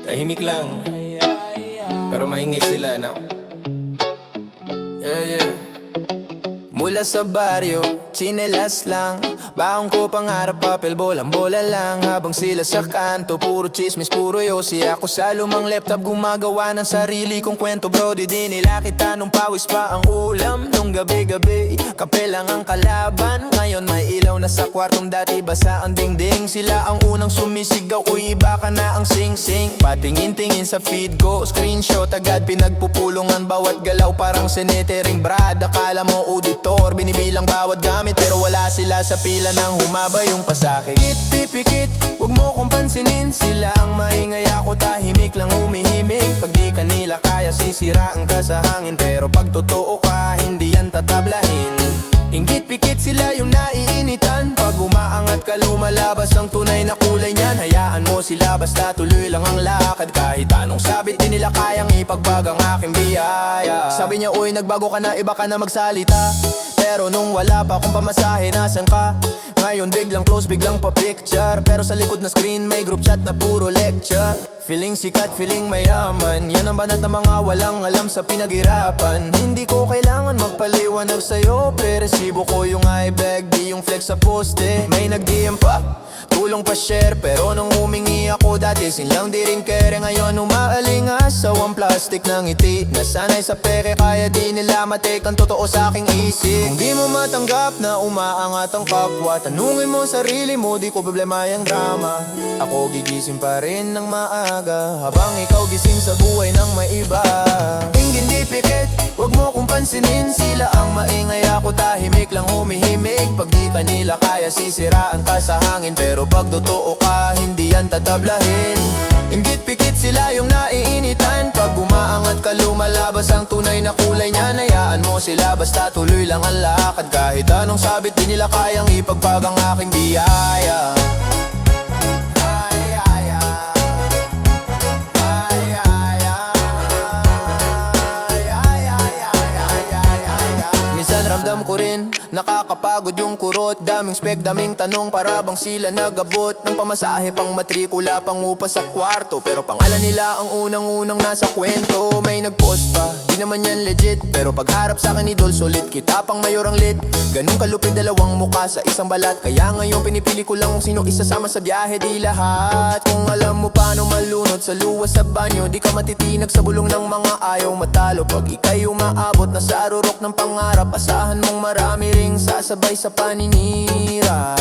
Tahimik lang, pero maingay sila na. Yeah. Mula sa baryo, tsinelas lang. Baong ko pangarap, papel, bolang-bola lang. Habang sila sa kanto, puro chismis, puro yosi. Ako sa lumang laptop, gumagawa ng sarili kong kwento. Bro, di nila kita nung pawis pa ang ulam. Nung gabi-gabi, kape lang ang kalaban. Ngayon may ilaw na sa kwartong dati basa ang dingding. Sila ang unang sumisigaw, uy iba ka na ang sing-sing. Patingin-tingin sa feed ko, screenshot agad pinagpupulungan. Bawat galaw parang senetering brad. Akala mo auditor, binibilang bawat gamit. Pero wala sila sa pila nang humaba yung pasakit. Pikit, huwag mo kong pansinin. Sila ang maingay, ako tahimik lang humihimik. Pag di kanila kaya sisiraan ka sa hangin. Pero pag totoo ka, hindi yan tatablahin. Inggit pikit sila yung naiinitan. Pag umaangat ka lumalabas ang tunay na kulay niyan. Hayaan mo sila basta tuloy lang ang lakad. Kahit anong sabit di nila kayang ipagbag ang aking biyaya. Sabi niya uy nagbago ka na, iba ka na magsalita. Pero nung wala pa akong pamasahe, nasan ka? Ngayon biglang close, biglang pa-picture. Pero sa likod na screen may group chat na puro lecture. Feeling sikat, feeling mayaman. Yan ang banat ng mga walang alam sa pinaghirapan. Hindi ko kailangan magpaliwanag sa'yo. Pre-resibo ko yung iBag, di yung flex sa poste. May nag-DM pa, tulong pa share. Pero nung humingi ako dati silang di rin kere. Ngayon umaalingasaw ang plastic ng ngiti. Nasanay sa peke kaya di nila matake ang totoo sa aking isip. Kung di mo matanggap na umaangat ang kapwa, tanungin mo sarili mo, di ko problema yung drama. Ako gigising pa rin ng maaga, habang ikaw gising sa buhay ng may iba. Inggit di pikit, huwag mo kong pansinin. Sila ang maingay, ako tahimik lang humihimik. Pag di kanila kaya sisiraan ka sa hangin. Pero pag totoo ka, hindi yan tatablahin. Inggit pikit sila yung naiinitan. Pag umaangat ka lumalabas ang tunay na kulay niyan. Hayaan mo sila basta tuloy lang ang lakad. Kahit anong sabit di nila kayang ipagpag ang aking biyaya. Ramdam ko rin, nakakapagod yung kurot. Daming spec, daming tanong, para bang sila nagabot ng pamasahe, pang matrikula, pang upa sa kwarto. Pero pangalan nila ang unang-unang nasa kwento. May nagpost pa, di naman yan legit. Pero pagharap sa akin idol, solid. Kita pang mayor ang lit. Ganun kalupit, dalawang muka sa isang balat. Kaya ngayon pinipili ko lang kung sino isasama sa biyahe, di lahat. Kung alam mo paano malunod sa luwas sa banyo, di ka matitinag sa bulong ng mga ayaw matalo. Pag ika'y umaabot na sa arurok ng pangarap, asahan mong marami ring sasabay sa paninira.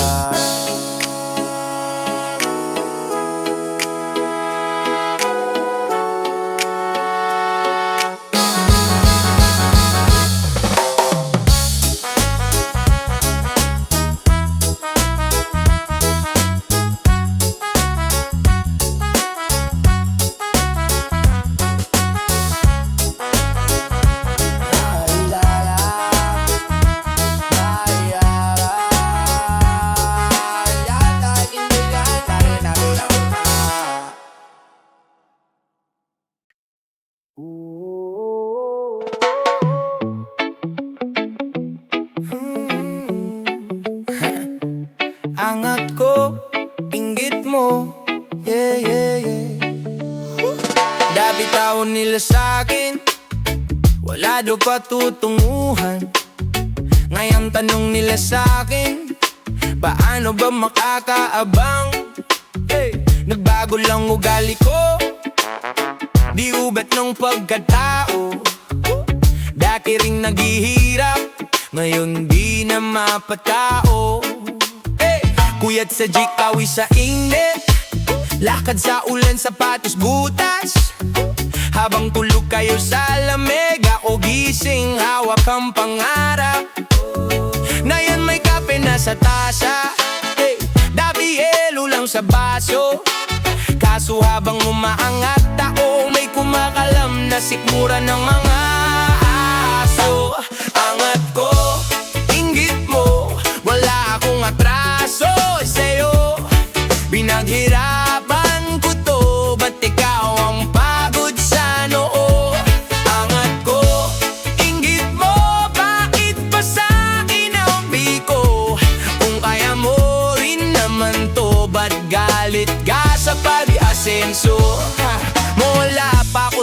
Angat ko, inggit mo, yeah. Dabitawan nila sa'kin, wala daw patutunguhan. Ngayon tanong nila sa'kin, paano ba makakaabang? Nagbago lang ugali ko, di ubat ng pagkatao. Dati ring naghihirap, ngayon di na mapatao. Kuyat sa jeep, kawi sa init. Lakad sa ulan, sapatos butas. Habang tulog kayo sa lamig, ako gising, hawak ang pangarap. Na yan may kape na sa tasa, dabi yelo lang sa baso. Kaso habang umaangat ako, may kumakalam na sikmura ng mga aso. Angat ko, inggit mo, wala akong atraso sa'yo. Pinaghirapan ko to, ba't ikaw ang pagod sa noo? Angat ko, inggit mo, bakit pa sa'kin ang biko? Kung kaya mo rin naman to, ba't galit ka sa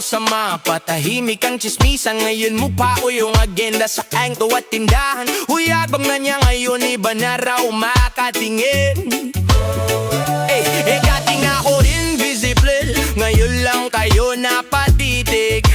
sa mapa, tahimik ang chismisan. Ngayon mo pa o yung agenda sa angto at tindahan. Huyabang na niya ngayon, iba na raw makatingin. Kating ako invisible, ngayon lang kayo napatitig.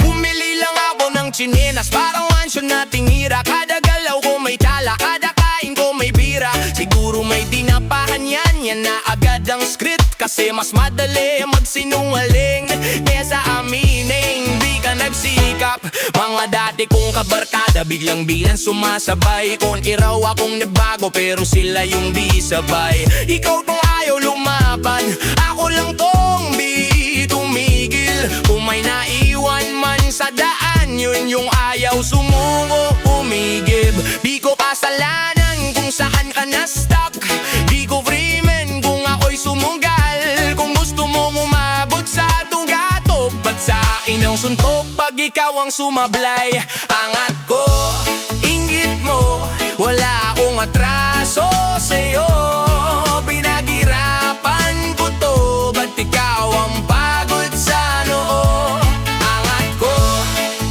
Bumili lang ako ng tsinelas, parang mansyon na tingira. Kada galaw ko may tala, kada kain ko may bira. Siguro may tinapahan yan na agad ang script. Kasi mas madali magsinungaling kesa aminin, di ka nagsikap. Mga dati kong kabarkada, biglang bilang sumasabay. Kung iraw akong nabago, pero sila yung di sabay. Ikaw tong ayaw lumaban, ako lang tong di tumigil. Kung may naiwan man sa daan, yun yung ayaw sumuko, umigib. Di ko kasalanan kung saan ka na-stuck. Di ko free man kung ako'y sumugal. Kung gusto mong umabot sa tugatog, ba't sa akin ang suntok pag ikaw ang sumablay? Angat ko, inggit mo, wala akong atraso sa'yo. Pinaghirapan ko to, ba't ikaw ang pagod sa noo? Angat ko,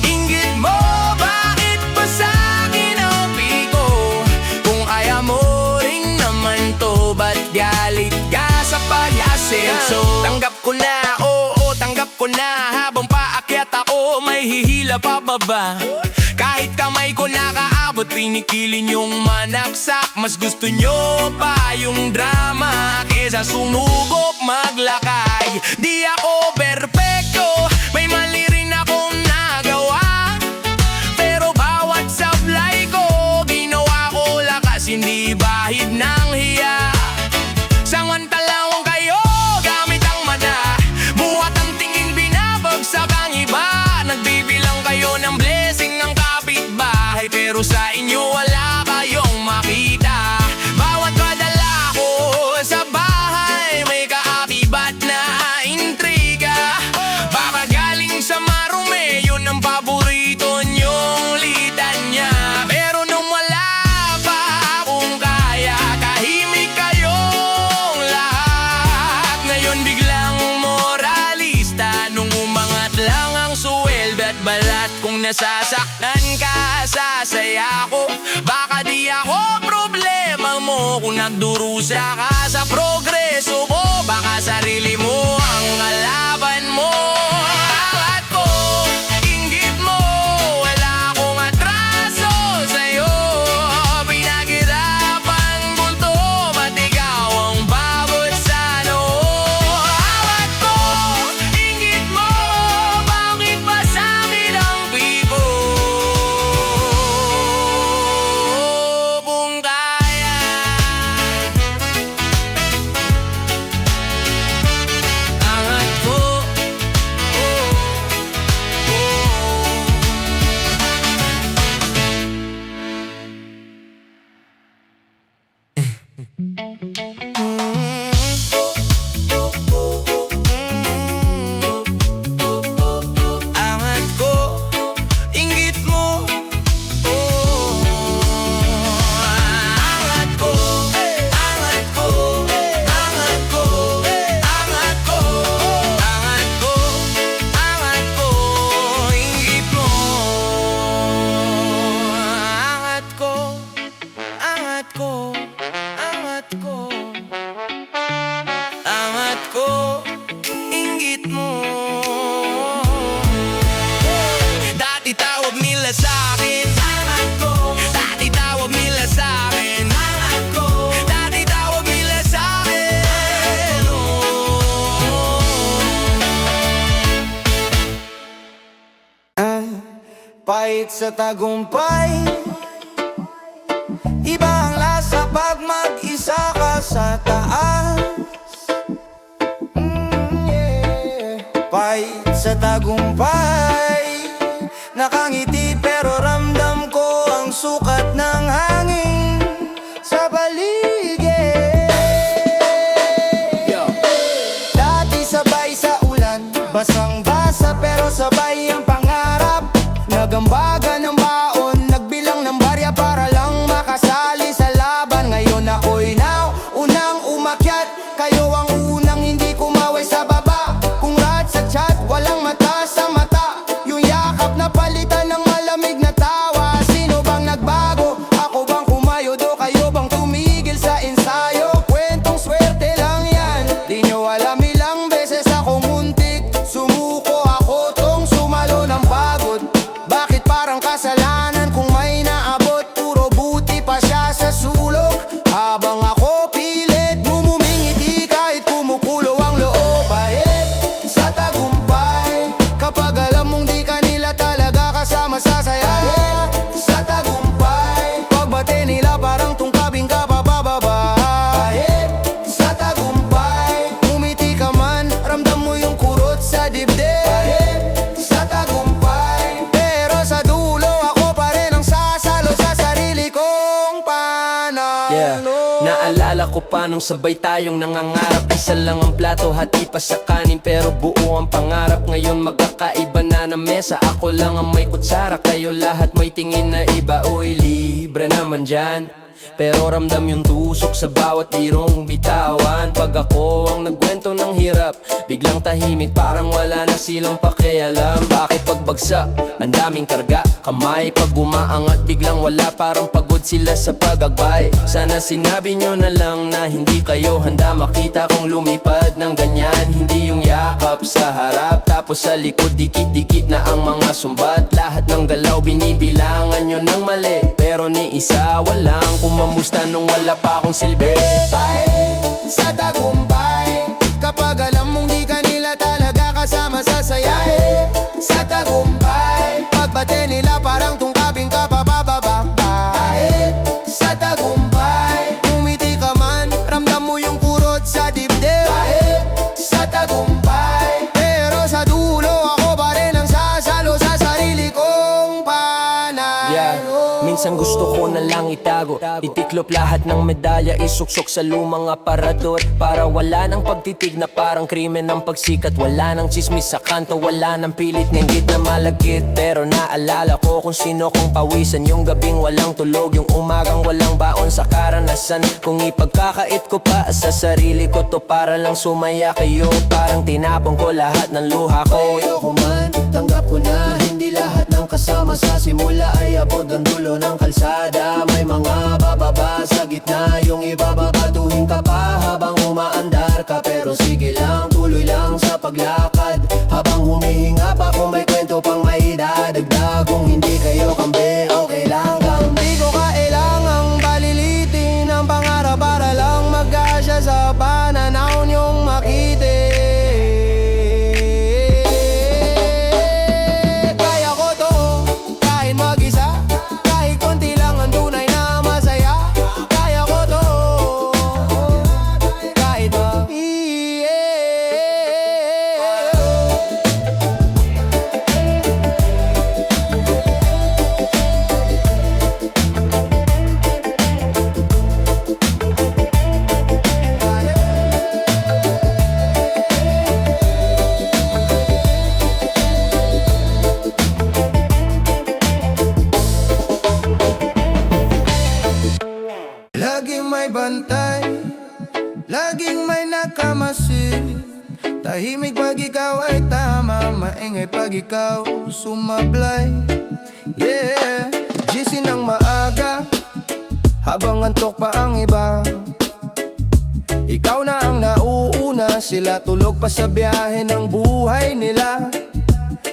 inggit mo, bakit ba sa'kin ang piko? Kung kaya mo rin naman to, ba't galit ka sa pag-asenso? Tanggap ko na, oo, tanggap ko na. Habang paakyat ako, may hihila pababa. Kahit kamay ko nakaabot, pinikilin yung manaksak. Mas gusto nyo pa yung drama kesa sumubok maglakay. Di ako perfecto, may mali rin akong nagawa. Pero bawat sablay ko, ginawa ko lakas, hindi bahid ng hiya. Samantalang kayo, gamit ang mata, buhat ang tingin, binabagsak ang iba. Nagbibilang kayo ng blessing ng kapitbahay, pero sa inyo wala kayong makita. Bawat padala ko sa bahay, may kaakibat na intriga. Baka galing sa marumi, yun ang paborito nyong litanya. Pero nung wala pa akong kaya, tahimik kayong lahat. Ngayon biglang moralista, nung umangat lang ang suweldo at balat. Kung nasasaktan ka, sasaya ko. Baka di ako problema mo kung nagdurusa ka sa progreso ko. Baka sarili mo ang kalaban mo. Angat ko, inggit mo, wala akong atraso sa'yo. Pinaghirapan ko to, ba't ikaw ang pagod sa noo? Angat ko, inggit mo, bakit ba sa'kin ang piko? Kung kaya, angat ko, angat ko, inggit mo, angat ko, angat ko, angat ko, angat ko, angat ko, angat ko, inggit mo. Angat ko, angat ko, angat ko, angat ko, inggit mo. Dati tawag nila sa'kin, angat ko. Dati tawag nila sa'kin, angat ko. Dati tawag nila sa'kin, Pahit sa tagumpay, iba ang lasa pag mag-isa ka sa taas. Pahit sa tagumpay, nakangiti pero ramdam ko ang sukat ng hangin sa paligid. Dati sabay sa ulan, basang-basa pero sabay ang pangarap. Nagambaga ng baon, nagbilang ng barya para lang makasali sa laban. Ngayon ako'y unang umakyat, kayo ang unang hindi kumaway sa baba. Kung lahat sa chat, walang mata ko pa nung sabay tayong nangangarap. Isa lang ang plato, hati pa sa kanin, pero buo ang pangarap. Ngayon magkakaiba na na mesa, ako lang ang may kutsara, kayo lahat may tingin na iba. Uy, libre naman dyan, pero ramdam yung tusok sa bawat irong bitawan. Pag ako ang nagkwento ng hirap, biglang tahimik, parang wala na silang pakialam. Bakit pagbagsak, ang daming karga, kamay pag umaangat, biglang wala, parang pagod sila sa pagagbay. Sana sinabi nyo na lang na hindi kayo handa makita kung lumipad ng ganyan. Hindi yung yakap sa harap, tapos sa likod dikit-dikit na ang mga sumbat. Lahat ng galaw binibilangan nyo ng mali, pero ni isa walang kumamusta nung wala pa akong silbi. Sa tagumpay, kapag alam mong di ka nila talaga kasama sa saya. Sa tagumpay, pagbate nila parang tungkabing ka pabababa. Sa tagumpay, umiti ka man, ramdam mo yung kurot sa dibdib. Sa tagumpay, pero sa dulo ako pa rin ang sasalo sa sarili kong panay. Minsan gusto ko na lang itago, itiklop lahat ng medalya, isuksok sa lumang aparador, para wala nang pagtitig na parang krimen ng pagsikat. Wala nang chismis sa kanto, wala nang pilit ninggit na malagkit. Pero naalala ko kung sino kong pawisan, yung gabing walang tulog, yung umagang walang baon sa karanasan. Kung ipagkakait ko pa sa sarili ko to para lang sumaya kayo, parang tinapon ko lahat ng luha ko. Ayoko man, tanggap ko na hindi lahat ng kasama sa simula ay abot ang dulo ng kalsada. May mga bababa sa gitna, yung iba babatuhin ka pa habang umaandar ka. Pero sige lang, tuloy lang sa paglakad, habang humihinga pa kung may kwento pang may dadagdag. Kung hindi kayo kambi, okay lang kang di ko kailangang balilitin ang pangarap para lang mag-asya sa pananaw niyong makitin. Laging may bantay, laging may nakamasid. Tahimik pag ikaw ay tama, maingay pag ikaw sumablay. Yeah, gising ng maaga, habang antok pa ang iba. Ikaw na ang nauuna, sila tulog pa sa biyahe ng buhay nila.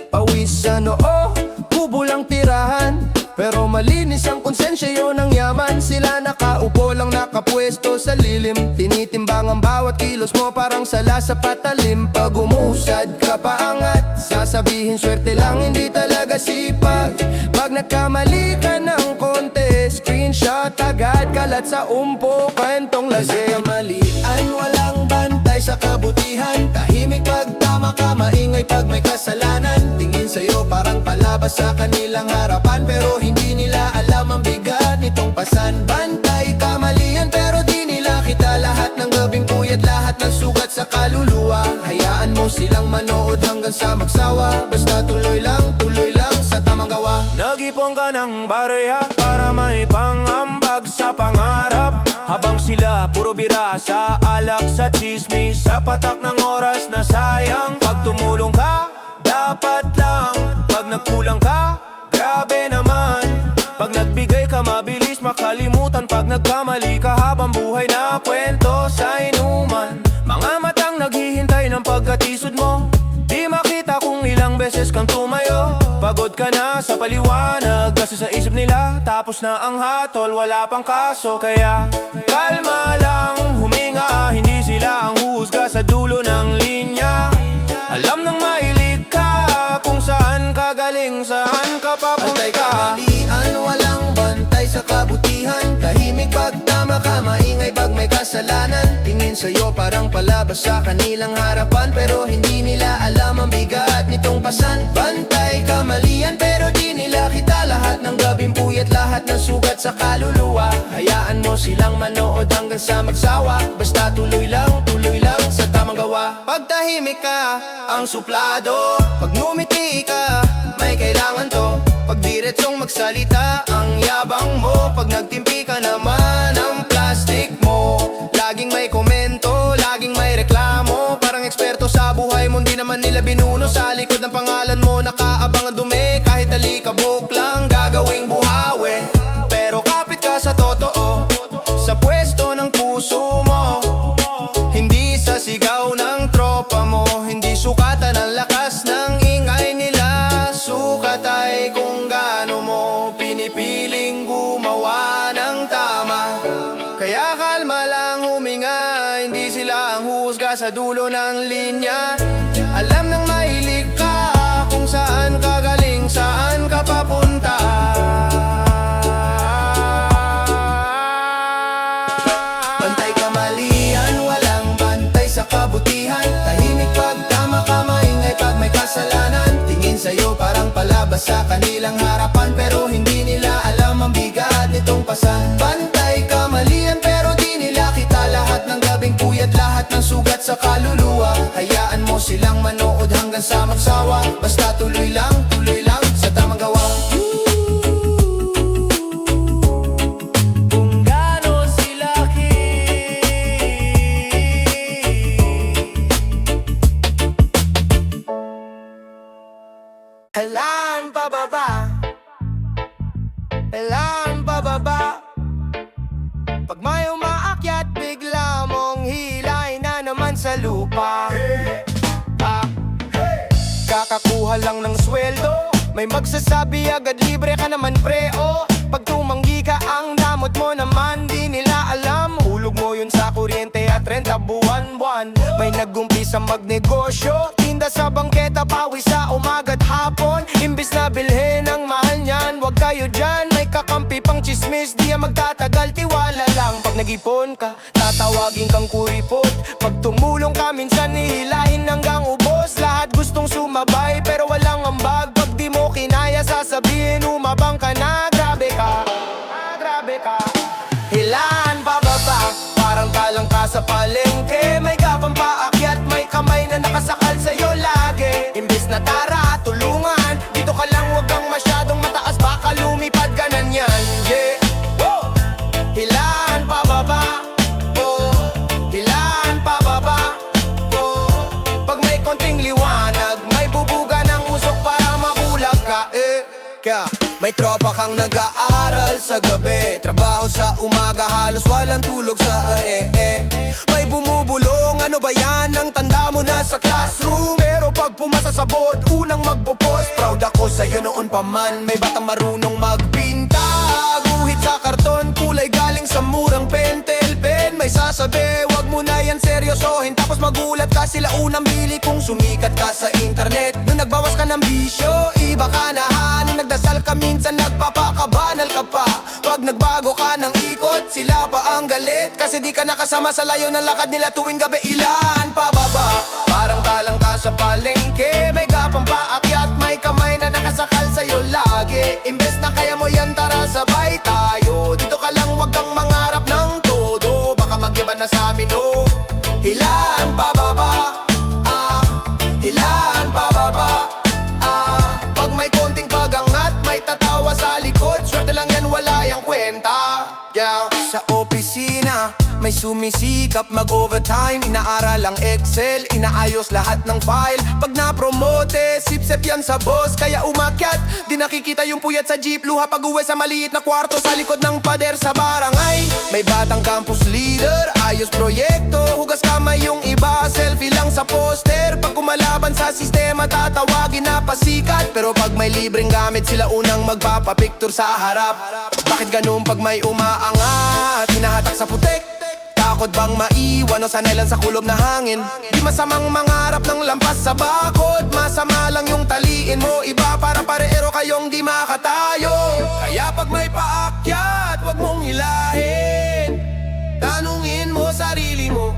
Pawis sa noo, kubo lang tirahan, pero malinis ang konsensya yun ng yaman. Sila nakaupo lang nakapwesto sa lilim, tinitimbang ang bawat kilos mo parang sala sa patalim. Pag umusad ka paangat, sasabihin swerte lang hindi talaga sipag. Pag nagkamali ka ng konti, screenshot agad, kalat sa umpo, kwentong lasing. Kamalian, walang bantay sa kabutihan, tahimik pag tama ka, maingay pag may kasalanan. Tingin sa'yo parang palabas sa kanilang harapan, pero hindi nila alam ang bigat nitong pasan. Bantay, kamalian, pero di nila kita. Lahat ng gabing puyat, lahat ng sugat sa kaluluwa. Hayaan mo silang manood hanggang sa magsawa, basta tuloy lang sa tamang gawa. Nag-ipon ka ng bareha para may pangambag sa pangarap, habang sila puro bira sa alak, sa chismis, sa patak ng oras na sayang. Pag tumulong ka, dapat lang. Pag nagkulang ka, grabe naman. Pag nagbigay ka, mabilis makalimutan. Pag nagkamali ka, habang buhay na kwento sa inuman. Mga matang naghihintay ng pagkatisod mo, di makita kung ilang beses kang tumayo. Pagod ka na sa paliwanag, kasi sa isip nila tapos na ang hatol, wala pang kaso. Kaya kalma lang, huminga, hindi sila ang huhusga sa dulo ng linya. Alam nang mailig ka kung saan ka galing, saan ka papunta. Kamalian, walang bantay sa kabutihan, tahimik pag tama ka, maingay pag may kasalanan. kasalanan. Tingin sa'yo parang palabas sa kanilang harapan, pero hindi nila alam ang bigat nitong pasan. Bantay kamalian pero di nila kita, lahat ng gabing puyat, lahat ng sugat sa kaluluwa. Hayaan mo silang manood hanggang sa magsawa, basta tuloy lang sa tamang gawa. Pag tahimik ka, ang suplado. Pag ngumiti ka, may kailangan to. Pag diretsong magsalita, ang yabang mo. Pag nagtimpi ka naman, ang plastic mo. Laging may komento, laging may reklamo. Parang eksperto sa buhay mo, di naman nila binuno. Sa likod ng pangalan mo, nakaabang ang dumi. Kahit alikabok lang, gagawing buhawi. Pero kapit ka sa totoo, sa pwesto ng puso mo. Hindi sa sigaw ng tropa mo, hindi sukatan ang lakas ng ingay nila. Sukat ay kung gaano mo pinipiling gumawa ng tama. Kaya kalma lang, huminga, hindi sila ang husga sa dulo ng linya. Alam ng mahilig ka kung saan ka galing, saan ka papunta. Bantay kamalian, walang bantay sa kabutihan. Tahimik pag tama ka, maingay pag may kasalanan. Tingin sa'yo parang palabas sa kanilang harapan, pero hindi nila alam ang bigat nitong pasan. Bantay kamalian pero di nila kita, lahat ng gabing puyat, lahat ng sugat sa kaluluwa. Hayaan mo silang manood hanggang sa magsawa, basta tuloy lang sa tamang gawa. Kung gaano sila Kailan pababa, kailan pababa. Pag may umaakyat, bigla mong hilay na naman sa lupa. Kakakuha lang ng sweldo, may magsasabi agad libre ka naman preo. Pag tumanggi ka, ang damot mo naman, di nila alam. Hulog mo yun sa kuryente at renta buwan-buwan. May nag-umpisa magnegosyo, tinda sa bangketa, pawi sa umaga't hapon. Imbis na bilhin ang mahal niyan, wag kayo dyan. May kakampi pang chismis, di yan magtatagal, tiwala lang. Pag nag-ipon ka, tatawagin kang kuripot. Pag tumulong ka, minsan nihilahin hanggang ubos. Lahat gustong sumabay, pero walang ambag. Pag di mo kinaya, sasabihin umabang ka na. Grabe ka, grabe ka. Hilaan pababa, parang talang ka sa palengke. May gapang paakyat, may kamay na nakasakal sa'yo lagi. Imbis na tara, tulungan, dito ka lang, wag kang masyadong mataas, baka lumipad ka na niyan, yeah. Woo! Hilaan pababa, oh, hilaan pababa, oh. Pag may konting liwanag, may bubuga ng usok para mabulag ka, Kaya may tropa kang nag-aaral sa gabi, trabaho sa umaga, halos walang tulog sa May bumubulong, ano ba yan? Ang tanda mo na sa classroom. Pero pag pumasa sa board, unang magpo-post. Proud ako sa'yo noon pa man, may batang marunong magpinta. Guhit sa karton, kulay galing sa murang pentel pen. May sasabi, wag mo na yan seryosohin, tapos magulat ka, sila unang bili kung sumikat ka sa internet. Nung nagbawas ka ng bisyo, iba ka na ha. Nung nagdasal ka, minsan nagpapakabanal ka pa. Pag nagbago ka ng ikot, sila pa ang galit, kasi di ka nakasama sa layo ng lakad nila tuwing gabi. Ilan pababa, parang talang ka sa palengke. May gapang paakyat, may kamay na nakasakal sa'yo lagi. Imbes na kaya mo yan, tara sabay tayo. Dito ka lang, wag kang mangarap ng todo, baka mag-iba na sa amin, oh. Hilaan pababa, hilaan pababa, pag may konting pagangat, may tatawa sa likod. Swerte lang yan, wala yang kwenta, yeah. Sa opisina, may sumisikap mag-overtime. Inaaral ang Excel, inaayos lahat ng file. Pag na-promote, sip-sip yan sa boss, kaya umakyat. Di nakikita yung puyat sa jeep, luha pag uwi sa maliit na kwarto sa likod ng pader sa barangay. May batang campus leader, ayos proyekto, hugas kamay yung iba, selfie lang sa poster. Pag kumalaban sa sistema, tatawagin na pasikat. Pero pag may libreng gamit, sila unang magpapapicture sa harap. Bakit ganun pag may umaangat, hinahatak sa putek? Takot bang maiwan o sanay lang sa kulob na hangin? Di masamang mangarap ng lampas sa bakod, masama lang yung taliin mo. Iba para parehero kayong di makatayo. Kaya pag may paakyat, wag mong hilahin, tanungin mo mo sarili mo.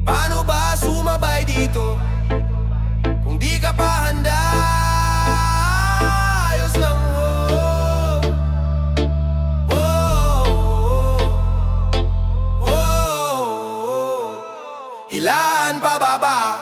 Paano ba sumabay dito kung di ka pa handa? Ayos lang, oh. Oh. Oh. Hilaan pababa,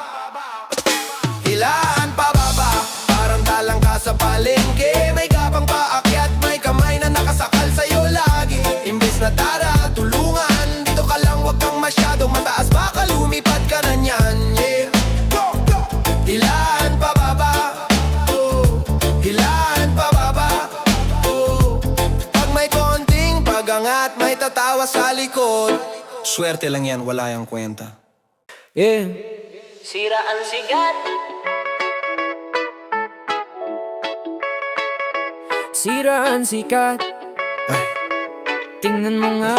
hilaan pababa. Parang dalang ka sa palengke, may gapang paakyat, may kamay na nakasakal sa'yo lagi. Imbes na tara, tulungan, dito ka lang, wag kang masyadong mataas, baka lumipad ka na niyan, yeah. Go, go! Hilaan pababa, oh. Hilaan pababa, oh. Pag may konting pagangat, may tatawa sa likod. Swerte lang yan, wala yang kwenta. Yeah. Sira ang sigat. Sira ang sikat. Ay. Tingnan mo nga.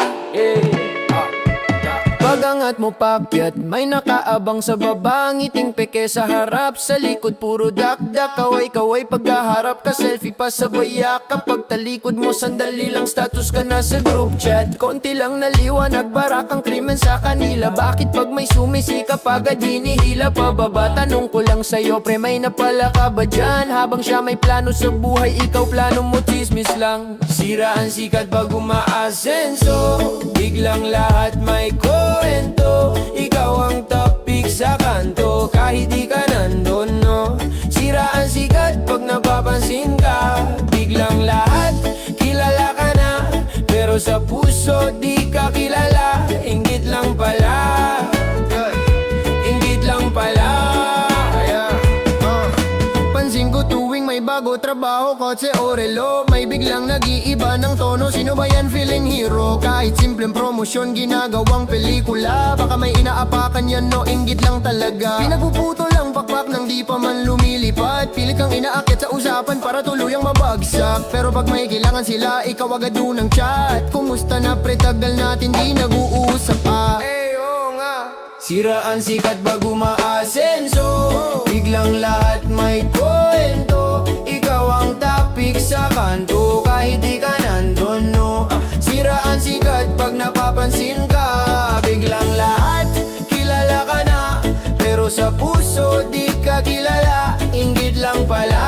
Pagangat mo pakyat, may nakaabang sa baba. Ngiting peke sa harap, sa likod puro dakdak. Kaway-kaway pagkaharap ka, selfie pa sabay yakap. Pag talikod mo sandali lang, status ka na sa group chat. Konti lang naliwanag, barakang krimen sa kanila. Bakit pag may sumisikap agad hinihila pababa? Tanong ko lang sa'yo, pre, may napala ka ba dyan? Habang siya may plano sa buhay, ikaw plano mo chismis lang. Sira ang sikat pag umaasenso, biglang lahat may kwento. Ikaw ang topic sa kanto, kahit di ka nandun, no? Sira ang sikat pag napapansin ka, biglang lahat kilala ka na, pero sa puso di ka kilala. Inggit lang pala, inggit lang pala, yeah. Pansin ko tuwing may bago trabaho, kotse o relo, may biglang nag-iiba ng tono. Sino ba yan feeling hero? Kahit simpleng promosyon, ginagawang pelikula. Baka may inaapakan yan, no? Inggit lang talaga. Pinagpuputo lang pakpak nang di pa man lumilipad. Pilit kang inaakit sa usapan para tuluyang mabagsak. Pero pag may kailangan sila, ikaw agad unang chat. Kumusta na pre, tagal natin di nag-uusap pa. Sira ang sikat pag umaasenso, biglang lahat may kwento. Ikaw ang topic sa kanto, kahit di ka nandun, no? Sira ang sikat pag napapansin ka, biglang lahat kilala ka na, pero sa puso di ka kilala. Inggit lang pala,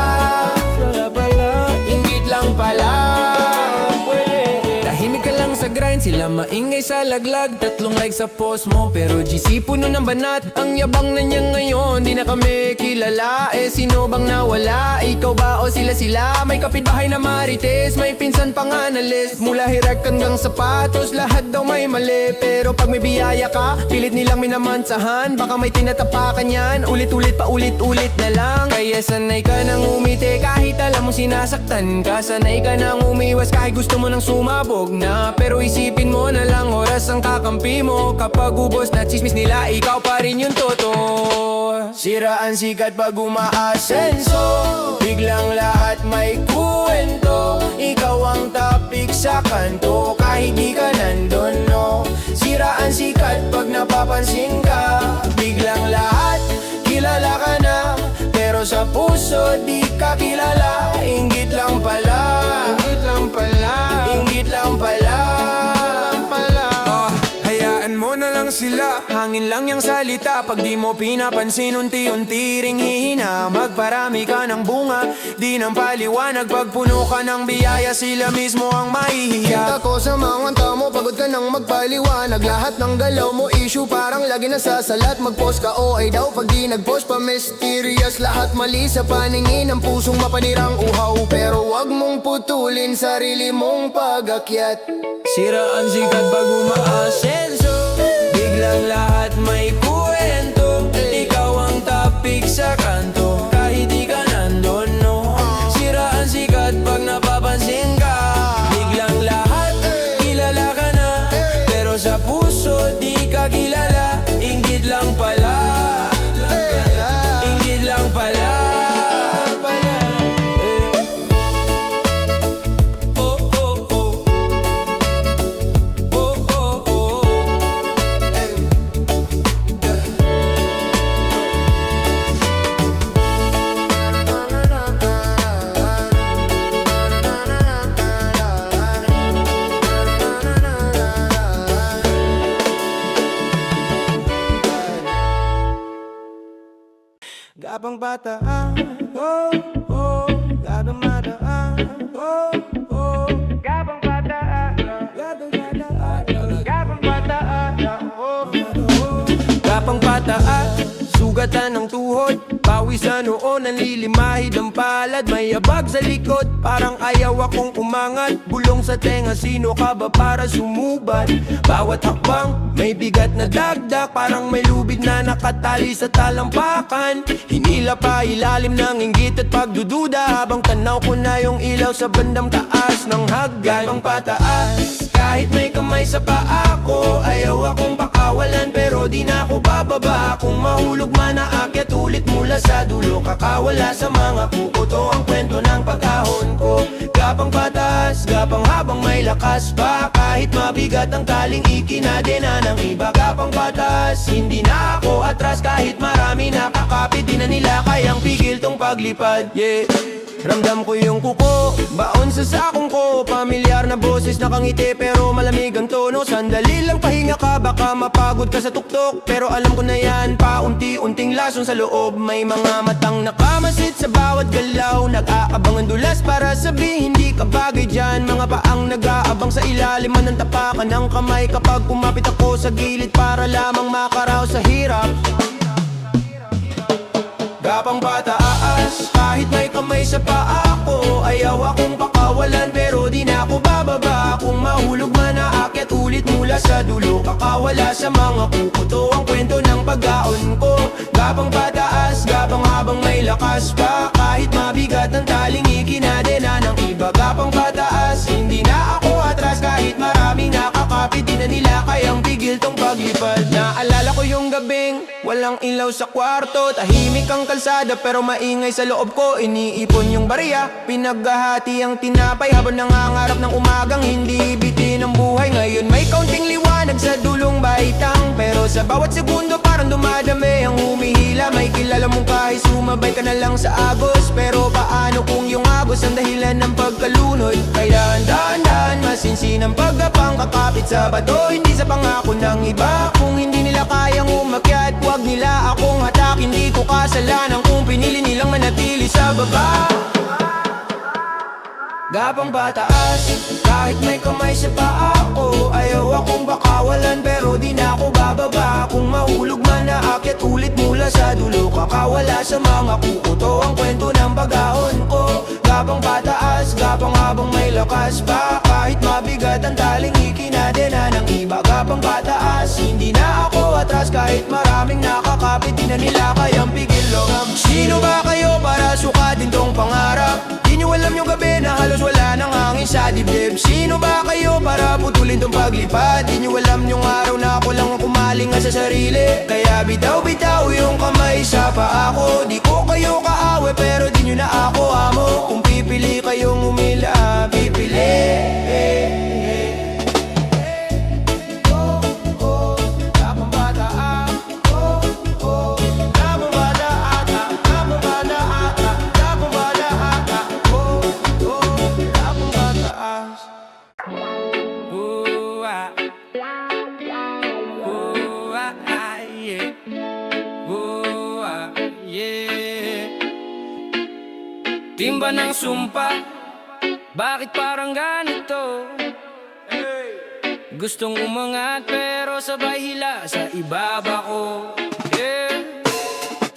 inggit lang pala. Tahimik ka lang sa grind, sila maingay sa laglag. Tatlong like sa post mo, pero GC puno ng banat. Ang yabang na niya ngayon, di na kami kilala. Eh sino bang nawala? Ikaw ba o sila? May kapitbahay na marites, may pinsan pang analyst. Mula hirak hanggang sapatos, lahat daw may mali. Pero pag may biyaya ka, pilit nilang minamansahan. Baka may tinatapakan yan, ulit-ulit pa ulit-ulit na lang. Kaya sanay ka nang umiti, kahit alam mo sinasaktan ka. Sanay ka nang umiwas, kahit gusto mo nang sumabog na. Pero isipin mo na lang, oras ang kakampi mo. Kapag ubos na chismis nila, ikaw pa rin yung totoo. Sira ang sikat pag umaasenso, biglang lahat may kwento. Ikaw ang topic sa kanto, kahit di ka nandun, no? Sira ang sikat pag napapansin ka, biglang lahat kilala ka na, pero sa puso di ka kilala. Inggit lang pala, inggit lang pala, inggit lang pala. Hayaan mo na lang sila, hangin lang yung salita. Pag di mo pinapansin, unti-unti ring hihina. Magparami ka ng bunga, di ng paliwanag. Pag puno ka ng biyaya, sila mismo ang mahihiya. Kita ko sa mga tao mo, pagod ka nang magpaliwanag. Lahat ng galaw mo issue, parang lagi nasasalat. Mag-post ka o ay daw, pag di nag-post pa mysterious. Lahat mali sa paningin ng pusong mapanirang uhaw. Pero wag mong putulin sarili mong pag-akyat. Sira ang sikat pag umaasenso, biglang lahat may kwento. Ikaw ang topic sa kanto, kahit di ka nandun, no? Sira ang sikat pag napapansin ka, biglang lahat kilala ka na, pero sa puso di ka kilala. Inggit lang pala, inggit lang pala. Gabang bataan, oh, oh, gabang bataan, oh, oh, gabang bataan, gabang bataan, gabang bataan, oh, oh. Gabang bataan, sugatan ng tuhod, pawis sa noon, nanlilimahid ang palad. May abag sa likod, parang ayaw akong umangat. Bulong sa tenga, sino ka ba para sumubat? Bawat hakbang, may bigat na dagdag, parang may lubid na nakatali sa talampakan. Hinila pa ilalim ng inggit at pagdududa, habang tanaw ko na yung ilaw sa bandang taas ng hagdan. Gabang pataas, kahit may kamay sa paa ko, ayaw akong pakawalan pero di na ako bababa. Kung mahulog man aakyat ulit mula sa dulo, kakawala sa mga kuko, to ang kwento ng pag-ahon ko. Gabang pataas, gabang habang may lakas pa, kahit mabigat ang taling ikinadena ng iba. Gabang pataas, hindi na ako atras, kahit marami nakakapit, di na nila kayang pigil tong paglipad. Yeah, ramdam ko yung kuko, baon sa sakong ko. Pamilyar na boses nakangiti pero malamig ang tono. Sandali lang pahinga ka, baka mapagod ka sa tuktok, pero alam ko na yan, paunti-unting lason sa loob. May mga matang nakamasid sa bawat galaw, nag-aabang ang dulas para sabihin di ka bagay dyan. Mga paang nag-aabang sa ilaliman ng tapakan ng kamay, kapag kumapit ako sa gilid para lamang makaraw sa hirap. Gabang pataas, kahit may kamay sa paa ko, ayaw akong pakawalan pero di na ako bababa. Kung mahulog man aakyat ulit mula sa dulo, kakawala sa mga kuko, to ang kwento ng pag-aon ko. Gabang pataas, gabang habang may lakas pa, kahit mabigat ang taling ikinadena ng iba. Gabang pataas, hindi na ako atras, kahit maraming nakakapit, di na nila kayang pigil tong paglipad. Naalala ko yung gabing walang ilaw sa kwarto, tahimik ang kalsada pero maingay sa loob ko. Iniipon yung barya, pinaghahati ang tinapay, habang nangangarap ng umagang hindi bitin ang buhay. Ngayon may kaunting liwanag sa dulong baitang, pero sa bawat segundo parang dumadami ang humihila. May kilala mong kahit sumabay ka na lang sa agos, pero paano kung yung agos ang dahilan ng pagkalunod? Kaya dahan-dahan masinsin ang pagkapang, kakapit sa bato, hindi sa pangako ng iba. Kung hindi nila kayang umakyat, huwag nila akong hatak. Hindi ko kasalanan kung pinili nilang manatili sa baba. Gabang pataas, kahit may kamay sa paa ko, ayaw akong bakawalan pero di na ako bababa. Kung mahulog man aakyat ulit mula sa dulo, kakawala sa mga kuko, to ang kwento ng pag-ahon ko. Gabang pataas, gabang habang may lakas pa, kahit mabigat ang taling ikinadena ng iba. Gabang pataas, hindi na ako atras, kahit maraming nakakapit, di na nila kayang pigil. Sino ba kayo para sukatin tong pangarap? Di nyo alam yung gabi na halos wala nang hangin sa dibdib. Sino ba kayo para putulin tong paglipad? Di nyo alam yung araw na ako lang ang kumalinga sa sarili. Kaya bitaw-bitaw yung kamay sa paa ko. Di ko kayo kaawe pero di nyo na ako amo. Kung pipili kayong umila, pipili. Timba ng sumpa, bakit parang ganito? Gustong umangat pero sabay hila sa ibaba ko.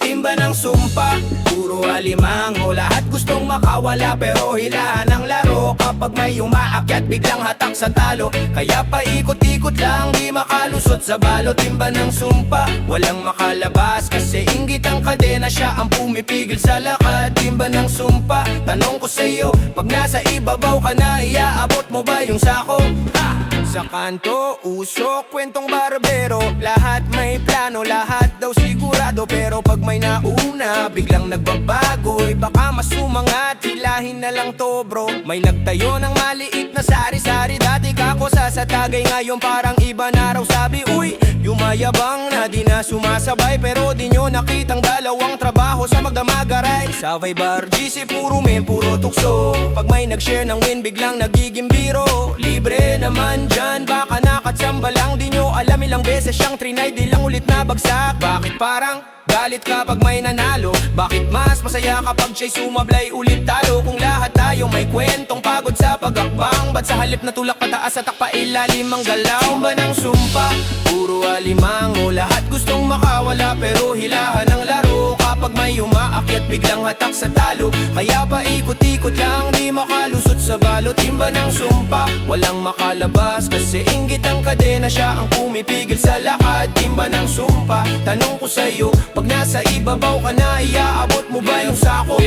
Timba ng sumpa, puro alimango, lahat gustong makawala pero hilahan ang laro. Kapag may umaakyat biglang hatak sa talo, kaya paikot-ikot lang di makalusot sa balo. Timba ng sumpa, walang makalabas kasi inggit ang kadena, siya ang pumipigil sa lakad. Timba ng sumpa, tanong ko sa'yo, pag nasa ibabaw ka na, iaabot mo ba yung sako? Ha! Sa kanto, usok, kwentong barbero, lahat may plano, lahat daw sigurado, pero pag may nauna, biglang nagbabago. Baka mas umangat, hilahin na lang to bro. May nagtayo ng maliit na sari-sari, dati kako sa Tagay, ngayon parang iba na raw sabi. Uy, Lumayabang na di na sumasabay, pero di nyo nakitang dalawang trabaho sa magdamagaray. Sa Viber, GC puro men, puro tukso. Pag may nag-share ng win, biglang nagiging biro. Libre naman dyan, baka nakatsamba lang. Di nyo alam ilang beses siyang trinay, di lang ulit na bagsak. Bakit parang galit kapag may nanalo? Bakit mas masaya kapag siya'y sumablay ulit talo? Kung lahat tayo may kwentong pagod sa pag-akbang, ba't sa halip na tulak pataas at takpa ilalim ang galaw? Ba ng sumpa, puro alimango. Lahat gustong makawala pero hilahan ang laro. Kapag may umaakyat biglang hatak sa talo, kaya pa ikot-ikot lang di makalusot sa balot. Timba ng sumpa, walang makalabas kasi inggit ang kadena, siya ang pumipigil sa lakad. Timba ng sumpa, tanong ko sa'yo, pag nasa ibabaw ka na, iaabot mo ba yung sako?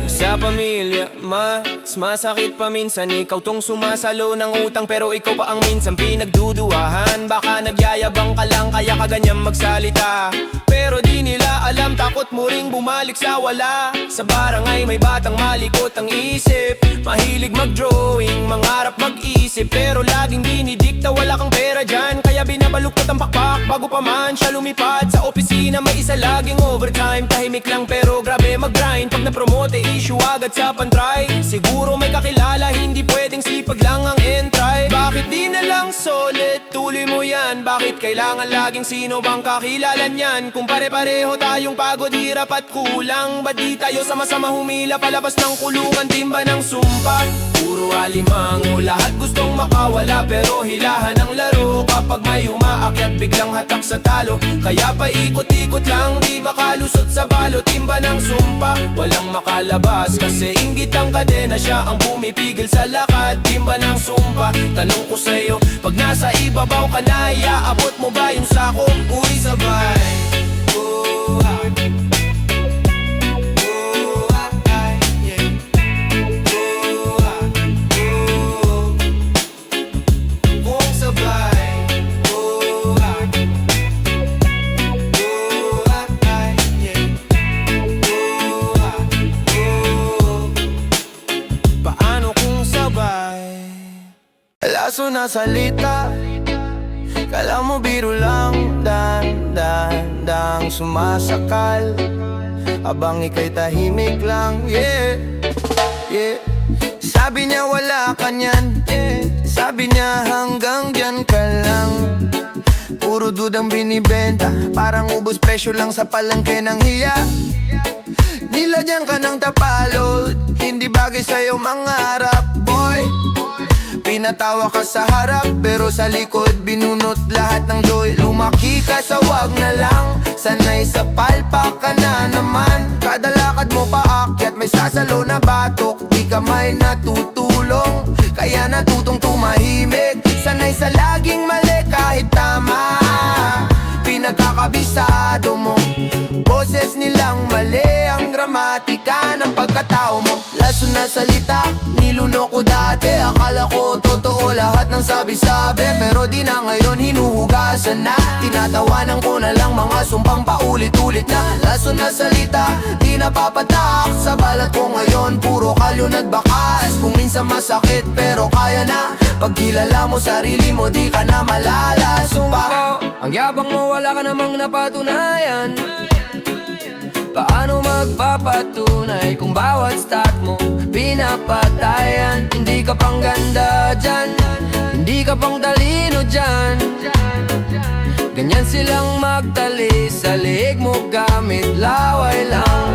Sa pamilya, mas masakit pa minsan. Ikaw tong sumasalo ng utang pero ikaw pa ang minsan pinagduduwahan. Baka nagyayabang ka lang kaya ka ganyan magsalita, pero di nila alam takot mo ring bumalik sa wala. Sa barangay may batang malikot ang isip, mahilig mag-drawing, mangarap mag-isip, pero laging dinidikta wala kang pera dyan. Kaya binabaluktot ang pakpak bago pa man siya lumipad. Sa opisina may isa laging overtime, tahimik lang pero grabe mag-grind. Pag na-promote issue agad sa pantry, siguro may kakilala, hindi pwedeng sipag lang ang entry. Bakit di na lang solid, tuloy mo yan? Bakit kailangan laging sino bang kakilala niyan? Kung pare-pareho tayong pagod, hirap at kulang, ba't di tayo sama-sama humila palabas ng kulungan? Timba ng sumpa, puro alimango. Lahat gustong makawala pero hilahan ang laro. Kapag may umaakyat biglang hatak sa talo, kaya pa ikot-ikot lang di makalusot sa balot. Timba ng sumpa, walang makalabas kasi inggit ang kadena, siya ang pumipigil sa lakad. Timba ng sumpa, tanong ko sa'yo, pag nasa ibabaw ka na, iaabot mo ba yung sako? Uy sabay, oh, ah. Laso na salita, kala mo biro lang, dang sumasakal abang ika'y tahimik lang, yeah. Sabi niya wala ka niyan, sabi niya hanggang dyan ka lang. Puro dudang binibenta, parang ubos presyo lang sa palengke ng hiya. Nilagyan ka ng tapalod, hindi bagay sa'yo mangarap, boy. Pinatawa ka sa harap pero sa likod binunot lahat ng joy. Lumaki ka sa wag na lang, sanay sa palpak ka na naman. Kada lakad mo paakyat may sasalo na batok, di ka may natutulong, kaya natutong tumahimik. Sanay sa laging mali kahit tama, pinagkakabisado mo. Boses nilang mali ang gramatika ng pagkatao mo. Laso na salita, niluno ko dati. Akala ko totoo lahat ng sabi-sabi, pero di na ngayon hinuhugasan na. Tinatawanan ko na lang mga sumpang paulit-ulit na. Laso na salita, di napapatak sa balat ko ngayon, puro kalyo nagbakas. Kung minsan masakit pero kaya na, pag kilala mo sarili mo di ka na malalasumpa. Ang yabang mo wala ka namang napatunayan, paano magpapatunay kung bawat start mo pinapatayan? Hindi ka pang ganda dyan, hindi ka pang talino dyan. Ganyan silang magtali sa liig mo gamit laway lang.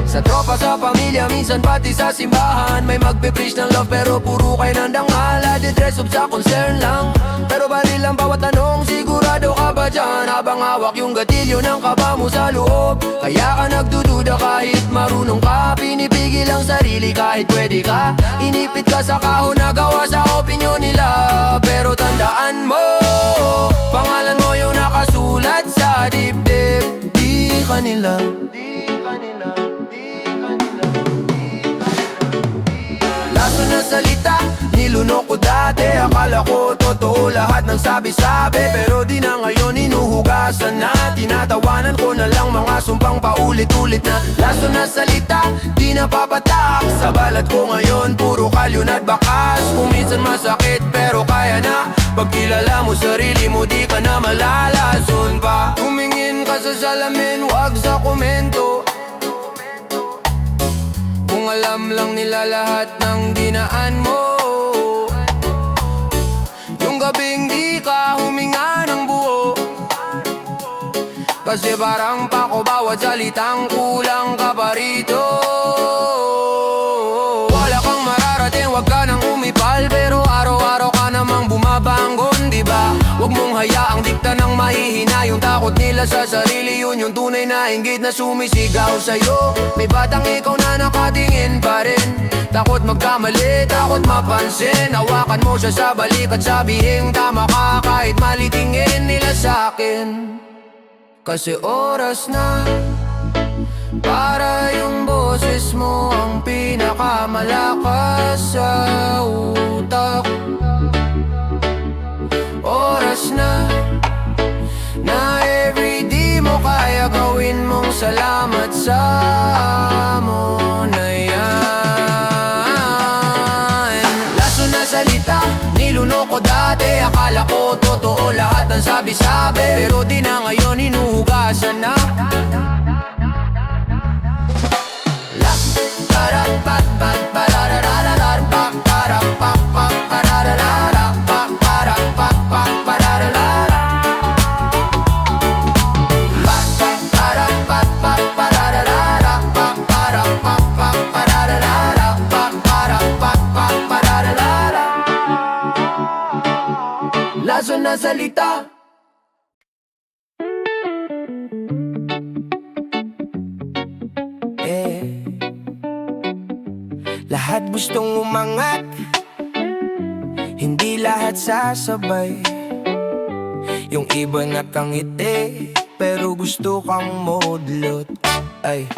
Sa tropa, sa pamilya, minsan pati sa simbahan, may magpe-preach ng love pero puro kayo ng dangal. Di dress up sa concern lang, pero baril lang bawat tanong. Sigurado ka ba dyan habang hawak yung gatilyo ng kaba mo sa loob? Kaya ka nagdududa kahit marunong ka, pinipigil ang sarili kahit pwede ka. Inipit ka sa kahon na gawa sa opinyon nila, pero tandaan mo, pangalan mo yung nakasulat sa dibdib. Di kanila, laso na salita, niluno ko dati. Akala ko totoo lahat ng sabi-sabi, pero di na ngayon hinuhugasan na. Tinatawanan ko na lang mga sumpang paulit-ulit na. Laso na salita, di napapatak sa balat ko ngayon, puro kalyo at bakas. Kung minsan masakit pero kaya na, Pag kilala mo sarili mo, di ka na malalason pa. Tumingin ka sa salamin, wag sa komento. Kung alam lang nila lahat ng dinaan mo, yung gabing di ka huminga ng buo. Kasi parang pako bawat salitang kulang ka pa rito. Wala kang mararating, wag ka nang umipal, pero araw-araw ka namang bumabangon, diba? Huwag mong hayaang dikta ng mahihina. Yung takot nila sa sarili, yun yung tunay na inggit na sumisigaw sa'yo. May batang ikaw na nakatingin pa rin. Takot magkamali, takot mapansin. Hawakan mo siya sa balik at sabihin tama ka, kahit mali tingin nila sa'kin. Kasi oras na para yung boses mo ang pinakamalakas sa utak. Oras na every di mo kaya gawin mong salamat sa mo na yan. Laso na salita, nilunok ko dati. Akala ko totoo lahat ng sabi-sabi, pero di na ngayon hinuhugasan na. Laso na salita. Lahat gustong umangat, hindi lahat sasabay. Yung iba nakangiti, pero gusto kang modlot. Ay.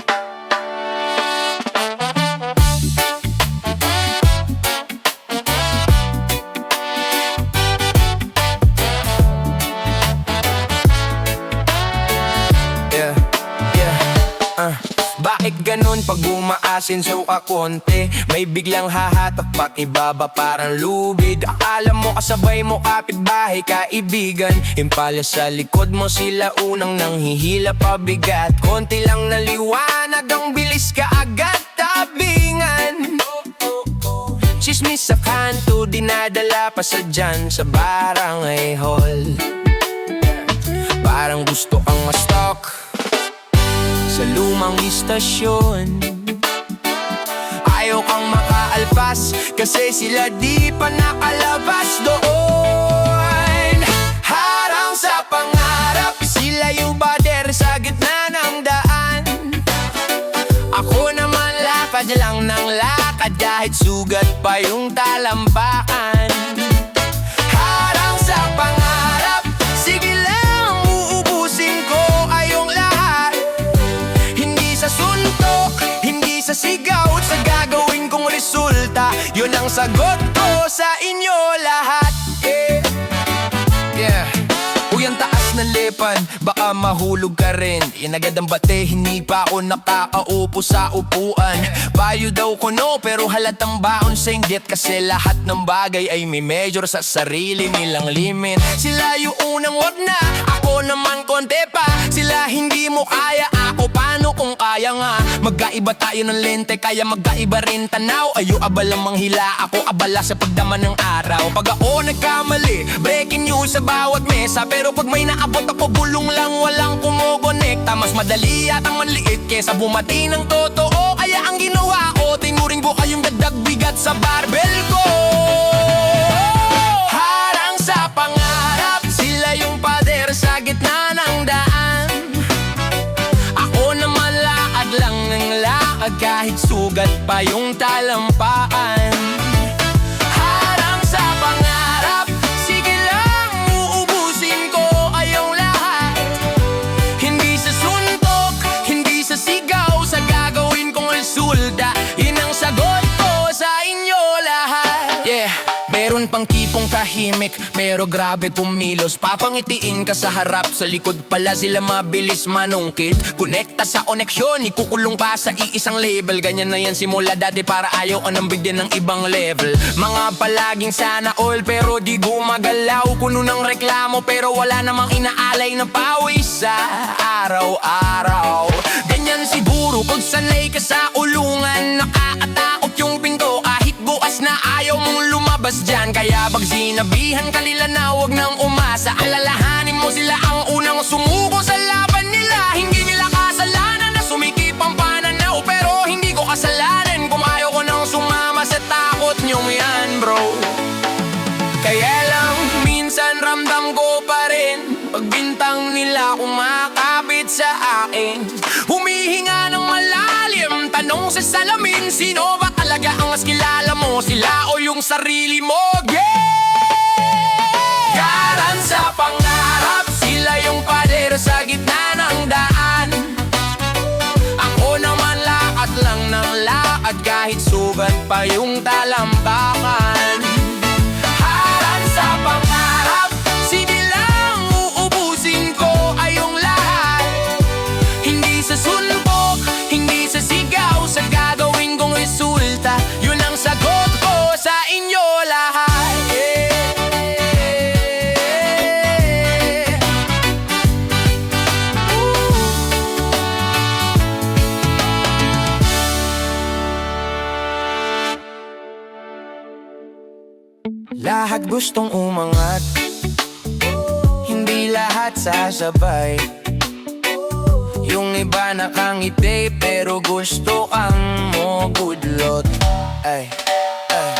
Bakit ganun pag umaasin suka konti? May biglang hahatak pak ibaba parang lubid. Akala mo kasabay mo kapitbahay kaibigan. Impalya sa likod mo sila unang nanghihila pabigat. Konti lang naliwanag ang bilis ka agad tabingan. Chismis sa kanto dinadala pa sa dyan sa barangay hall. Parang gusto kang ma-stalk sa lumang istasyon. Ayaw kang makaalpas kasi sila di pa nakalabas doon. Harang sa pangarap, sila yung bader sa gitna ng daan. Ako naman lakad lang ng lakad kahit sugat pa yung talampakan. Harang sa pangarap, sige lang uubusin ko ayong lahat. Suntok, hindi sa sigaw, sa gagawin kong resulta. Yun ang sagot ko sa inyo lahat. Uy, ang taas ng lepan, baka mahulog ka rin. Yan agad ang bate, hindi pa ako nakakaupo sa upuan. Payo daw ko no, pero halatang baon sa inggit. Kasi lahat ng bagay ay may measure sa sarili nilang limit. Sila yung unang wag na, ako naman konti pa. Sila hindi mo kaya, ako paano kung kaya nga. Magkaiba tayo ng lente, kaya magkaiba rin tanaw. Ayo abalang manghila, ako abala sa pagdama ng araw. Pag ako nagkamali, breaking news sa bawat mesa. Pero pag may naabot ako, bulong lang walang kumokonekta. Mas madali yatang manliit kesa bumati ng totoo. Kaya ang ginawa ko, tinuring ko kayong dagdag bigat sa barbell ko. Harang sa pangarap, sila yung pader sa gitna ng daan. Ako naman lakad lang ng lakad kahit sugat pa yung talampakan. Harang sa pangarap, sige lang uubusin ko ayong lahat. Hindi sa suntok, hindi sa sigaw, sa gagawin kong resulta. Yun ang sagot ko sa inyo lahat. Meron pang tipong kahit tahimik pero grabe pumilos. Papangitiin ka sa harap, sa likod pala sila mabilis manungkit. Konekta sa koneksyon, ikukulong pa sa iisang label. Ganyan na yan simula dati para ayaw ka nang bigyan ng ibang level. Mga palaging sana all pero di gumagalaw. Puno ng reklamo pero wala namang inaalay na pawis sa araw-araw. Ganyan siguro pag sanay ka sa ulungan. Nakakatakot yung pinto kahit bukas na ayaw mong lumabas dyan. Kaya pag sinabihan ka nila na huwag nang umasa, alalahanin mo sila ang unang sumuko sa laban nila. Hindi nila kasalanan na sumikip ang pananaw, pero hindi ko kasalanan kung ayaw ko nang sumama sa takot nyong yan, bro. Kaya lang minsan ramdam ko pa rin pag bintang nila kumakapit sa akin. Humihinga ng malalim, tanong sa salamin, sino ba talaga ang mas kilala mo? Sila o yung sarili mo? Yeah! Garan sa pangarap, sila yung padero sa gitna ng daan. Ako naman lakad lang ng lakad kahit sugat pa yung talampakan. Haran sa pangarap, sinilang uubusin ko ay yung lahat. Hindi sa sunbok, hindi sa sigaw, sa gagawin kong resulta. Yun ang sagot ko sa inyo lahat. Lahat gustong umangat, hindi lahat sasabay. Yung iba nakangiti pero gusto kang mo good lot. Ay, ay,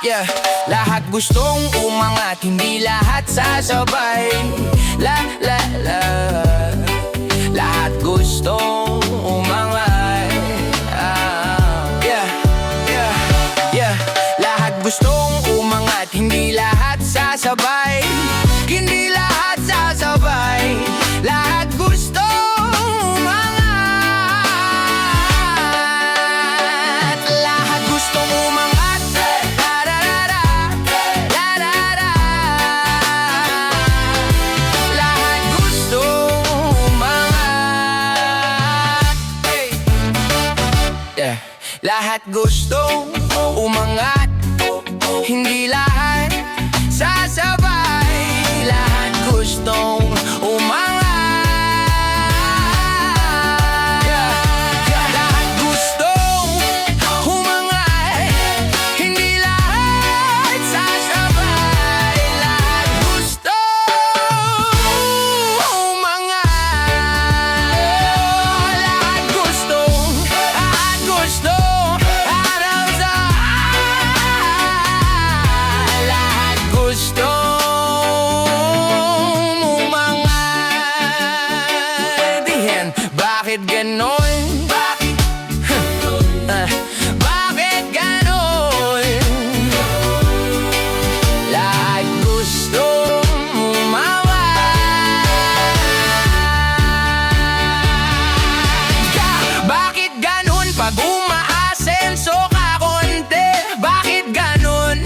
yeah. Lahat gustong umangat, hindi lahat sasabay. La, la, la. Lahat gustong umangat. Yeah, yeah, yeah. Lahat gustong umangat, hindi lahat sasabay. Hindi lahat sasabay. Lahat gusto umangat. Lahat gusto umangat. La-da-da-da. La-da-da. Lahat gusto umangat. Hey. Yeah. Lahat gusto umangat, hindi lahat sasabay. Lahat gustong umangat. Lahat gustong umangat, hindi lahat sasabay. Lahat gustong umangat. Lahat gustong araw sa lahat gustong umangat. Diyan, bakit ganon? Bakit bakit ganon? Lahat gustong umangat. Bakit ganon pag umaasenso ka konti? Bakit ganon?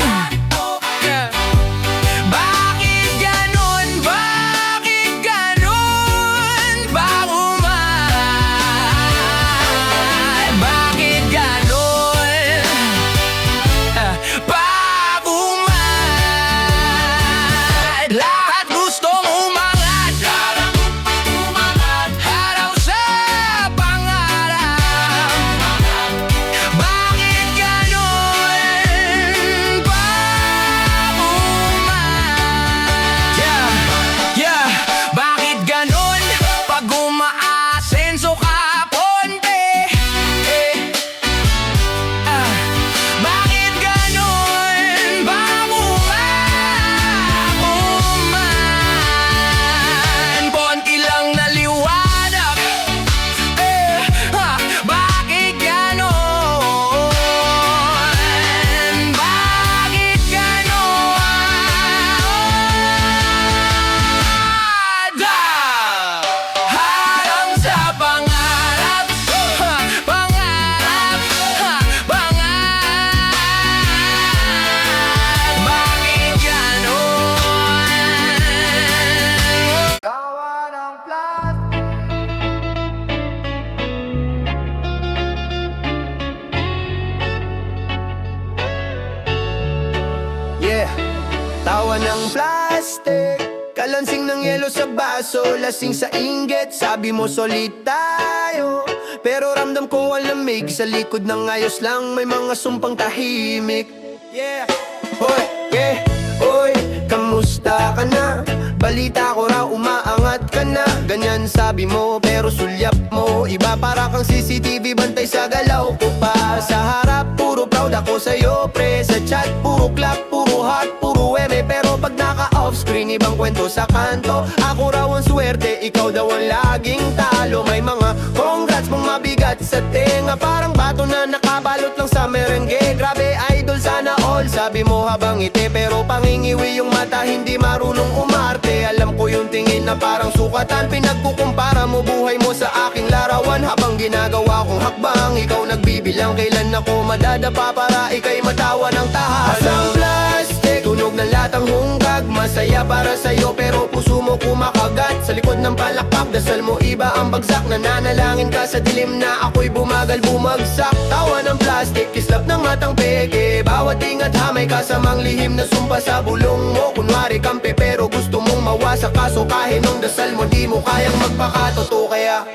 Bakit ganon? Bakit ganon? Bakit ganon? Lahat gustong umangat. Araw sa pangarap. Bakit ganon? Yeah, yeah. Bakit ganon? Pag umaasenso ka konti. Bakit ganon? Konti lang na liwanag. Bakit ganon? Bakit ganon? Harang sa pangarap. Pangarap. Pangarap. Bakit ganon? Tawa ng plastic, kalansing ng yelo sa baso, lasing sa inggit, sabi mo solid tayo. Pero ramdam ko ang lamig, sa likod ng ayos lang may mga sumpang tahimik. Yeah, hoy, yeah, hoy, kamusta ka na? Balita ko raw umaangat ka na. Ganyan sabi mo pero sulyap mo iba, para kang CCTV bantay sa galaw ko pa. Sa harap puro proud ako sa'yo pre, sa chat puro clap, puro heart, puro eme. Pero pag naka-off screen ibang kwento sa kanto. Ako raw ang swerte, ikaw daw ang laging talo. May mga congrats mong mabigat sa tenga, parang bato na nakabalot lang sa merengue. Grabe idol sana all, sabi mo habang ngiti, pero pangingiwi yung mata, hindi marunong umarte. Alam ko yung tingin na parang sukatan, pinagkukumpara mo buhay mo sa aking larawan. Habang ginagawa kong hakbang, ikaw nagbibilang kailan ako madadapa para ikay matawa ng tahasan. Ang plastic, tunog ng latang hungkag, masaya para sa'yo pero puso mo kumakagat. Sa likod ng palakpak, dasal mo iba ang bagsak, nananalangin ka sa dilim na ako'y bumagal bumagsak. Tawa ng plastic, kislap ng matang peke, bawat ingat hamay kasamang lihim na sumpa sa bulong mo. Kunwari kampe pero gusto mong mawasak, kaso kahit nung dasal mo di mo kayang magpakatotoo. Kaya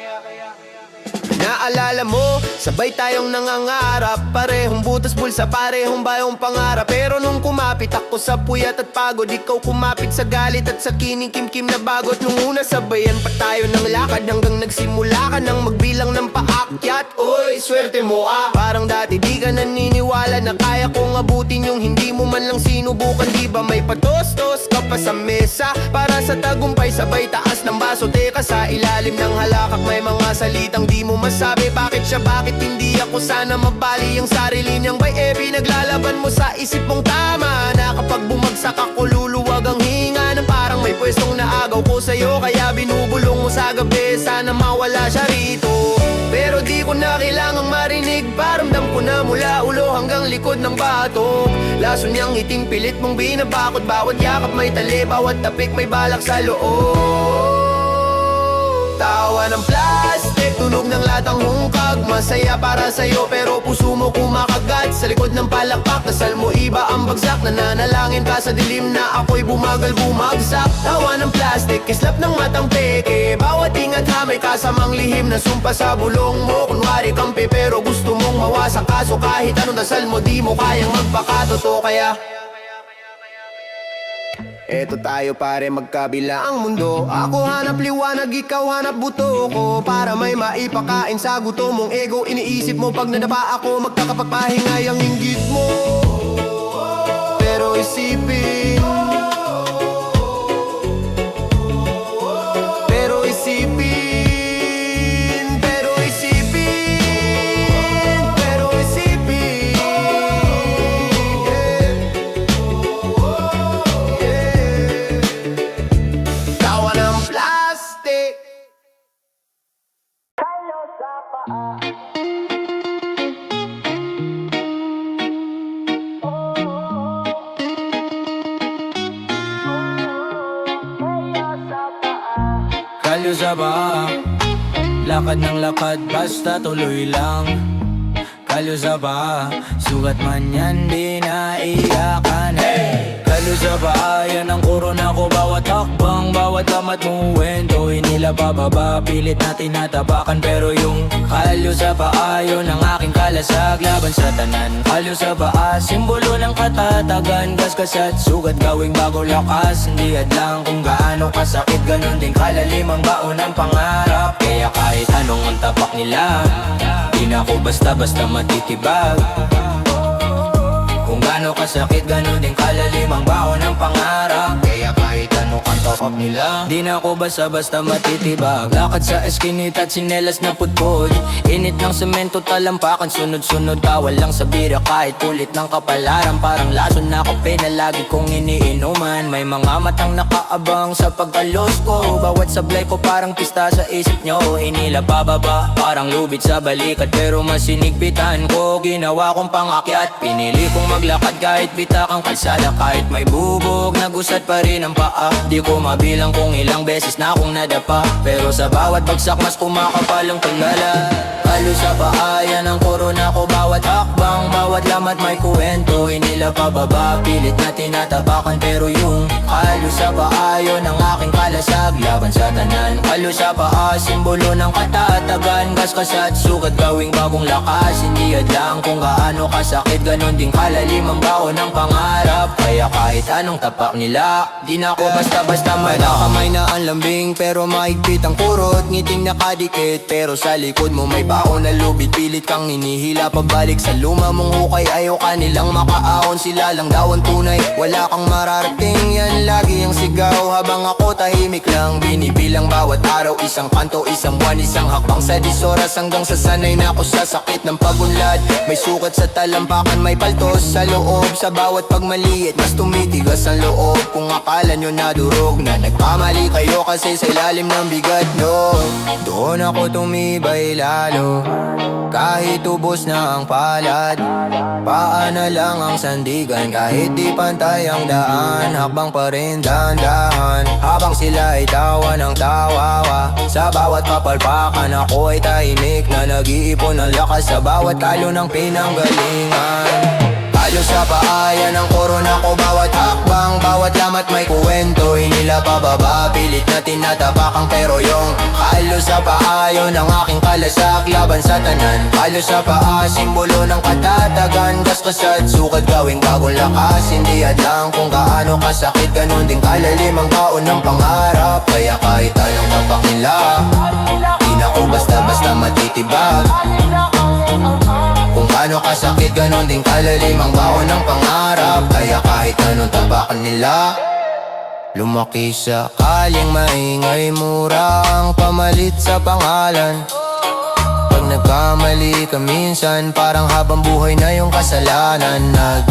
naalala mo, sabay tayong nangangarap, parehong butas bulsa, parehong bayong pangarap. Pero nung kumapit ako sa puyat at pagod, ikaw kumapit sa galit at sa kinikimkim na bagot. Nung una sabayan pa tayo ng lakad, hanggang nagsimula ka nang magbilang ng paakyat. Uy, swerte mo ah, parang dati di ka naniniwala na kaya kong abutin yung hindi mo man lang sinubukan. Di ba may patos-tos ka pa sa mesa, para sa tagumpay sabay taas ng baso. Teka, sa ilalim ng halakak may mga salitang di mo masabi. Bakit siya, bakit hindi ako? Sana mabali ang sarili niyang by pinaglalaban mo sa isip mong tama, na kapag bumagsak ako luluwag ang hinga, na parang may pwestong naagaw ko sa'yo, kaya binubulong mo sa gabi. Sana mawala siya rito, pero di ko na kailangang marinig. Paramdam ko na mula ulo hanggang likod ng batok, laso niyang iting pilit mong binabakot. Bawat yakap may tali, bawat tapik may balak sa loob. Tawa ng plastic, tunog ng latang hungkag, masaya para sa'yo pero puso mo kumakagat. Sa likod ng palakpak, dasal mo iba ang bagsak, nananalangin ka sa dilim na ako'y bumagal bumagsak. Tawa ng plastic, kislap ng matang peke, bawat ingat hamay kasamang lihim na sumpa sa bulong mo. Kunwari kampe pero gusto mong mawasak, kaso kahit anong dasal mo di mo kayang magpakatotoo. Kaya eto tayo pare, magkabila ang mundo. Ako hanap liwanag, ikaw hanap buto ko, para may maipakain sa gutom mong ego. Iniisip mo pag nadapa ako, magkakapagpahingay ang inggit mo. Pero isipin, pero isipin, pero isipin, pero isipin, yeah. Tawa ng plastic. Kalyo sa paa, lakad ng lakad basta tuloy lang. Kalyo sa paa, sugat man yan di naiyakan. Hey! Kalyo sa paa, yan ang korona ko. Bawat hakbang, bawat amat mo wento, hinila pababa, pilit na tinatapakan. Pero yung kalyo sa paa, yun ang aking kalasag laban sa tanan. Kalyo sa paa, simbolo ng katatagan, gasgas at sugat gawing bago lakas. Hindi hadlang kung gaano kasakit, ganun din kalalim ang baon ng pangarap. Kaya kahit anong ang tapak nila, di na ako basta-basta matitibag. Kung gaano kasakit, ganon din kalalim ang baon ng pangarap. Kaya kahit ano kang top nila, di na ako basta-basta matitibag. Lakad sa eskinita at sinelas na putpod, init ng semento, talampakan, sunod-sunod. Tawal lang sa bira kahit ulit ng kapalaran, parang lason na kape na lagi kong iniinuman. May mga matang nakaabang sa pagkalos ko, bawat sablay ko parang pista sa isip nyo. Hinila pababa, parang lubid sa balikat, pero masinigpitan ko, ginawa kong pangakyat. Pinili kong maglakad kahit bitakang kalsada, kahit may bubog, nagusad pa rin ang paa. Di ko ko mabilang kung ilang beses na akong nadapa, pero sa bawat bagsak mas kumakapal ang pagdala. Halo sa paayan ang korona ko, bawat hakbang, bawat lamat may kwento. Hinila pababa, pilit na tinatapakan, pero yung halo sa paayon ang aking kalasag, laban sa tanan. Halo sa paa, simbolo ng katatagan, gaskas at sukat gawing bagong lakas. Hindi adlang kung gaano kasakit, ganon din kalalim ang baon ng pangarap. Kaya kahit anong tapak nila, di na ako basta-basta kamay na ang lambing, pero mahigpit ang kurot. Ngiting nakadikit, pero sa likod mo may baon na lubid. Pilit kang hinihila pabalik sa luma mong hukay. Ayaw ka nilang makaahon, sila lang daw ang tunay. Wala kang mararating, yan lagi ang sigaw. Habang ako tahimik lang, binibilang bawat araw. Isang kanto, isang buwan, isang hakbang sa 10 oras. Hanggang sa sanay na ako sa sakit ng pagunlad. May sukat sa talampakan, may paltos sa loob. Sa bawat pagmaliit, mas tumitigas ang loob. Kung akala nyo nadurog na nagkamali kayo, kasi sa ilalim ng bigat nyo, doon ako tumibay lalo. Kahit ubos na ang palad, paa na lang ang sandigan. Kahit di pantay ang daan, hakbang pa rin dahan-dahan. Habang sila ay tawa ng tawawa, sa bawat kapalpakan ako ay tahimik na nag-iipon ng lakas. Sa bawat talo ng pinanggalingan, halo sa paayan ang korona ko, bawat hakbang, bawat lamat may kwento. Hinila pababa, pilit na tinatapakan, pero yung halo sa paayon ang aking kalasak, laban sa tanan. Halo sa paa, simbolo ng katatagan, gaskas at sukat gawing bagong lakas. Hindi adlang kung gaano kasakit, ganon din kalalim ang baon ng pangarap. Kaya kahit anong tapak nila, di na ko basta-basta matitibag. Kung paano kasakit, ganon din kalalim ang baon ng pangarap. Kaya kahit anong tapakan nila, lumaki sa kalyeng maingay, mura ang pamalit sa pangalan. Pag nagkamali ka minsan, parang habang buhay na yung kasalanan.